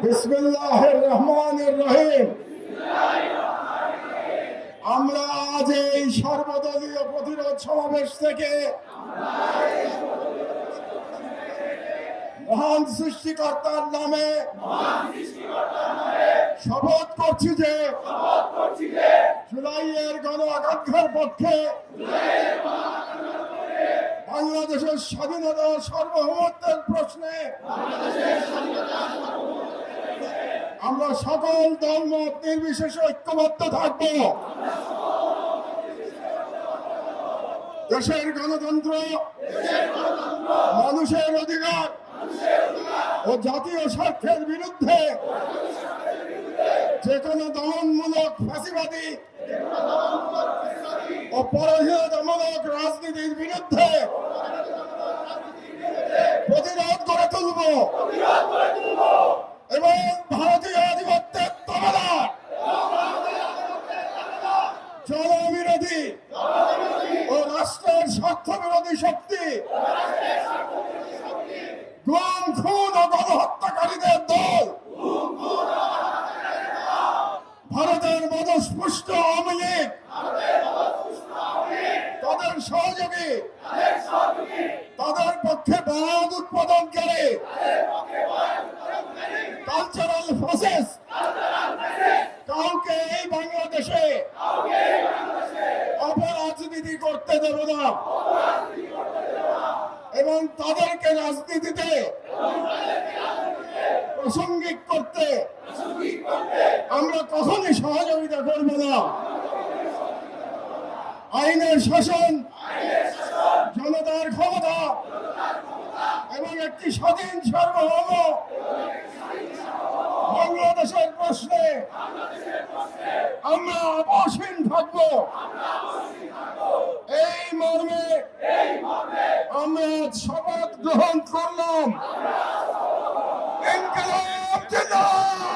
বিসমিল্লাহির রহমানির রহিম। আমরা আজ এই সর্বদলীয় প্রতিরোধ সমাবেশ থেকে মহান সৃষ্টিকর্তার নামে শপথ করছি যে জুলাইয়ের গণ আকাঙ্ক্ষার পক্ষে বাংলাদেশের স্বাধীনতা ও সার্বভৌমত্বের প্রশ্নে আমরা সকল দলমত নির্বিশেষে ঐক্যবদ্ধ থাকব। দেশের গণতন্ত্র, মানুষের অধিকার ও জাতীয় স্বার্থের বিরুদ্ধে যে কোনো দমনমূলক ফাঁসিবাদী ও পরাধীনতামূলক রাজনীতির বিরুদ্ধে প্রতিরোধ গড়ে তুলব এবং ভারতীয় আধিপত্যের তবলার জনবিরোধী ও রাষ্ট্রের স্বার্থ বিরোধী শক্তি, গুম, খুন ও গণহত্যাকারীদের দল, ভারতের মদস্পুষ্ট আওয়ামী লীগ, তাদের সহযোগী, তাদের পক্ষে বায়াত উৎপাদনকারী কালচারাল ফোর্সেস কাউকে এই বাংলাদেশে অপরাজনীতি করতে দেব না এবং তাদেরকে রাজনীতিতে প্রাসঙ্গিক করতে আমরা কখনই সহযোগিতা করব না। আইনের শাসন, জনতার ক্ষমতা এবং একটি স্বাধীন সার্বভৌম বাংলাদেশের প্রশ্নে আমরা অবসীন থাকব। এই মর্মে আমরা শপথ গ্রহণ করলাম। ইনকিলাব জিন্দাবাদ।